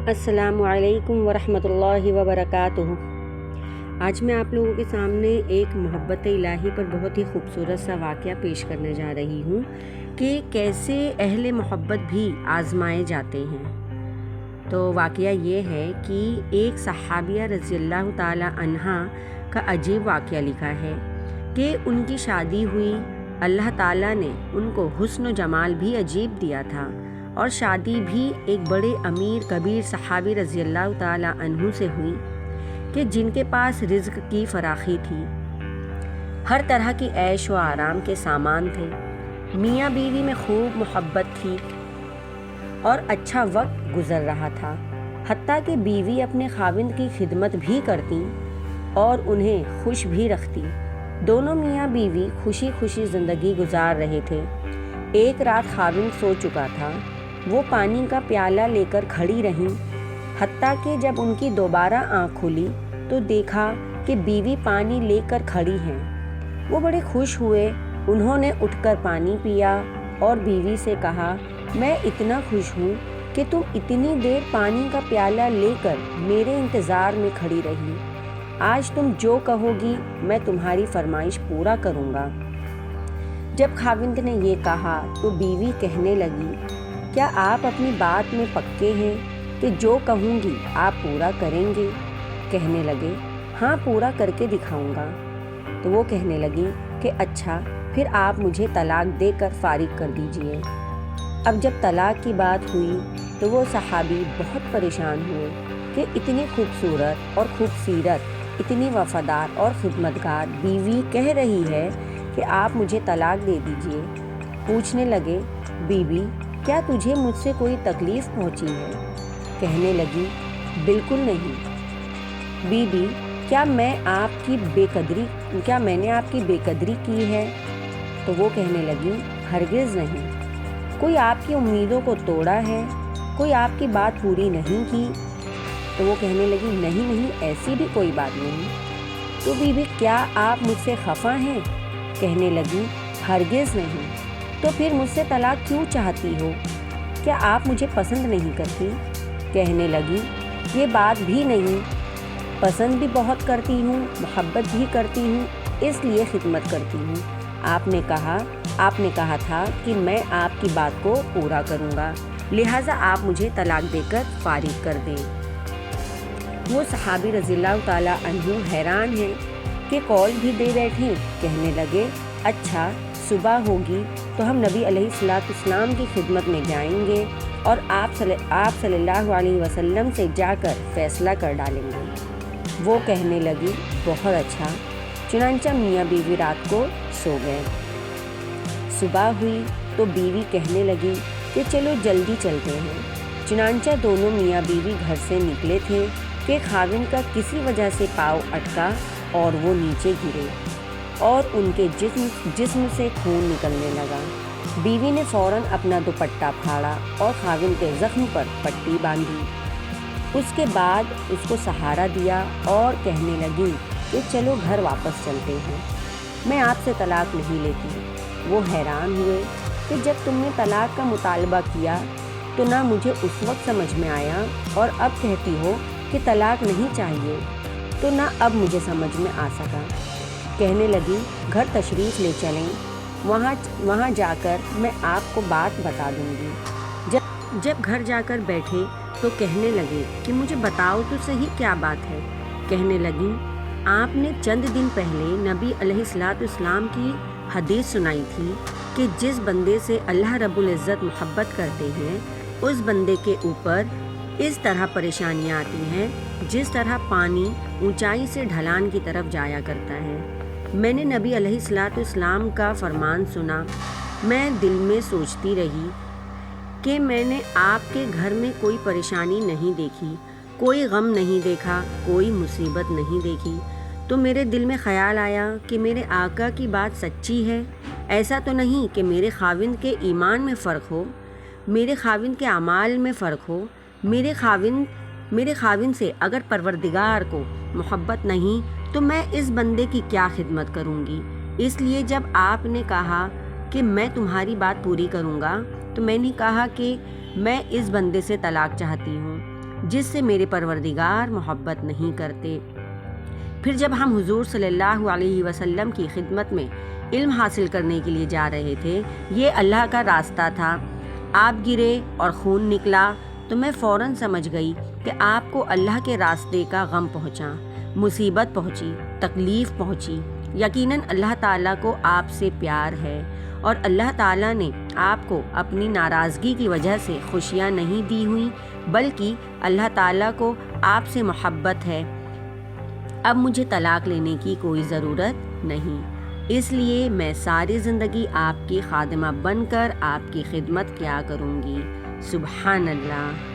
السلام علیکم ورحمۃ اللہ وبرکاتہ۔ آج میں آپ لوگوں کے سامنے ایک محبت الہی پر بہت ہی خوبصورت سا واقعہ پیش کرنے جا رہی ہوں کہ کیسے اہل محبت بھی آزمائے جاتے ہیں۔ تو واقعہ یہ ہے کہ ایک صحابیہ رضی اللہ تعالی عنہا کا عجیب واقعہ لکھا ہے کہ ان کی شادی ہوئی، اللہ تعالیٰ نے ان کو حسن و جمال بھی عجیب دیا تھا، اور شادی بھی ایک بڑے امیر کبیر صحابی رضی اللہ تعالی عنہ سے ہوئی کہ جن کے پاس رزق کی فراخی تھی، ہر طرح کی عیش و آرام کے سامان تھے، میاں بیوی میں خوب محبت تھی اور اچھا وقت گزر رہا تھا، حتیٰ کہ بیوی اپنے خاوند کی خدمت بھی کرتی اور انہیں خوش بھی رکھتی۔ دونوں میاں بیوی خوشی خوشی زندگی گزار رہے تھے۔ ایک رات خاوند سو چکا تھا، وہ پانی کا پیالہ لے کر کھڑی رہیں، حتیٰ کہ جب ان کی دوبارہ آنکھ کھلی تو دیکھا کہ بیوی پانی لے کر کھڑی ہیں۔ وہ بڑے خوش ہوئے، انہوں نے اٹھ کر پانی پیا اور بیوی سے کہا، میں اتنا خوش ہوں کہ تم اتنی دیر پانی کا پیالہ لے کر میرے انتظار میں کھڑی رہی، آج تم جو کہو گی میں تمہاری فرمائش پورا کروں گا۔ جب خاوند نے یہ کہا تو بیوی کہنے لگی، کیا آپ اپنی بات میں پکے ہیں کہ جو کہوں گی آپ پورا کریں گے؟ کہنے لگے، ہاں پورا کر کے دکھاؤں گا۔ تو وہ کہنے لگی کہ اچھا، پھر آپ مجھے طلاق دے کر فارغ کر دیجئے۔ اب جب طلاق کی بات ہوئی تو وہ صحابی بہت پریشان ہوئے کہ اتنی خوبصورت اور خوبصیرت، اتنی وفادار اور خدمتگار بیوی کہہ رہی ہے کہ آپ مجھے طلاق دے دیجئے۔ پوچھنے لگے، بیوی کیا تجھے مجھ سے کوئی تکلیف پہنچی ہے؟ کہنے لگی، بالکل نہیں۔ بیوی کیا میں نے آپ کی بے قدری کی ہے؟ تو وہ کہنے لگی، ہرگز نہیں۔ کوئی آپ کی امیدوں کو توڑا ہے؟ کوئی آپ کی بات پوری نہیں کی؟ تو وہ کہنے لگی، نہیں، ایسی بھی کوئی بات نہیں۔ تو بیوی کیا آپ مجھ سے خفا ہیں؟ کہنے لگی، ہرگز نہیں۔ تو پھر مجھ سے طلاق کیوں چاہتی ہو؟ کیا آپ مجھے پسند نہیں کرتی؟ کہنے لگی، یہ بات بھی نہیں، پسند بھی بہت کرتی ہوں، محبت بھی کرتی ہوں، اس لیے خدمت کرتی ہوں۔ آپ نے کہا تھا کہ میں آپ کی بات کو پورا کروں گا، لہٰذا آپ مجھے طلاق دے کر فارغ کر دیں۔ وہ صحابی رضی اللہ تعالیٰ عنہ حیران ہیں کہ قول بھی دے بیٹھیں۔ کہنے لگے، اچھا صبح ہوگی تو ہم نبی علیہ السلام کی خدمت میں جائیں گے اور آپ صلی اللہ علیہ وسلم سے جا کر فیصلہ کر ڈالیں گے۔ وہ کہنے لگی، بہت اچھا۔ چنانچہ میاں بیوی رات کو سو گئے۔ صبح ہوئی تو بیوی کہنے لگی کہ چلو جلدی چلتے ہیں۔ چنانچہ دونوں میاں بیوی گھر سے نکلے تھے کہ خاوند کا کسی وجہ سے پاؤں اٹکا اور وہ نیچے گرے اور ان کے جسم سے خون نکلنے لگا۔ بیوی نے فوراً اپنا دوپٹہ پھاڑا اور خاوند کے زخم پر پٹی باندھی۔ اس کے بعد اس کو سہارا دیا اور کہنے لگی کہ چلو گھر واپس چلتے ہیں، میں آپ سے طلاق نہیں لیتی۔ وہ حیران ہوئے کہ جب تم نے طلاق کا مطالبہ کیا تو نہ مجھے اس وقت سمجھ میں آیا، اور اب کہتی ہو کہ طلاق نہیں چاہیے تو نہ اب مجھے سمجھ میں آ سکا۔ کہنے لگی، گھر تشریف لے چلیں، وہاں جا کر میں آپ کو بات بتا دوں گی۔ جب گھر جا کر بیٹھے تو کہنے لگے کہ مجھے بتاؤ تو صحیح کیا بات ہے؟ کہنے لگی، آپ نے چند دن پہلے نبی علیہ السلام کی حدیث سنائی تھی کہ جس بندے سے اللہ رب العزت محبت کرتے ہیں اس بندے کے اوپر اس طرح پریشانیاں آتی ہیں جس طرح پانی اونچائی سے ڈھلان کی طرف جایا کرتا ہے۔ میں نے نبی علیہ السلام کا فرمان سنا، میں دل میں سوچتی رہی کہ میں نے آپ کے گھر میں کوئی پریشانی نہیں دیکھی، کوئی غم نہیں دیکھا، کوئی مصیبت نہیں دیکھی، تو میرے دل میں خیال آیا کہ میرے آقا کی بات سچی ہے۔ ایسا تو نہیں کہ میرے خاوند کے ایمان میں فرق ہو، میرے خاوند کے اعمال میں فرق ہو، میرے خاوند سے اگر پروردگار کو محبت نہیں تو میں اس بندے کی کیا خدمت کروں گی؟ اس لیے جب آپ نے کہا کہ میں تمہاری بات پوری کروں گا تو میں نے کہا کہ میں اس بندے سے طلاق چاہتی ہوں۔ جس سے میرے پروردگار محبت نہیں کرتے۔ پھر جب ہم حضور صلی اللہ علیہ وسلم کی خدمت میں علم حاصل کرنے کے لیے جا رہے تھے، یہ اللہ کا راستہ تھا۔ آپ گرے اور خون نکلا تو میں فوراً سمجھ گئی کہ آپ کو اللہ کے راستے کا غم پہنچا، مصیبت پہنچی، تکلیف پہنچی۔ یقیناً اللہ تعالیٰ کو آپ سے پیار ہے اور اللہ تعالیٰ نے آپ کو اپنی ناراضگی کی وجہ سے خوشیاں نہیں دی ہوئیں، بلکہ اللہ تعالیٰ کو آپ سے محبت ہے۔ اب مجھے طلاق لینے کی کوئی ضرورت نہیں، اس لیے میں ساری زندگی آپ کی خادمہ بن کر آپ کی خدمت کیا کروں گی۔ سبحان اللہ۔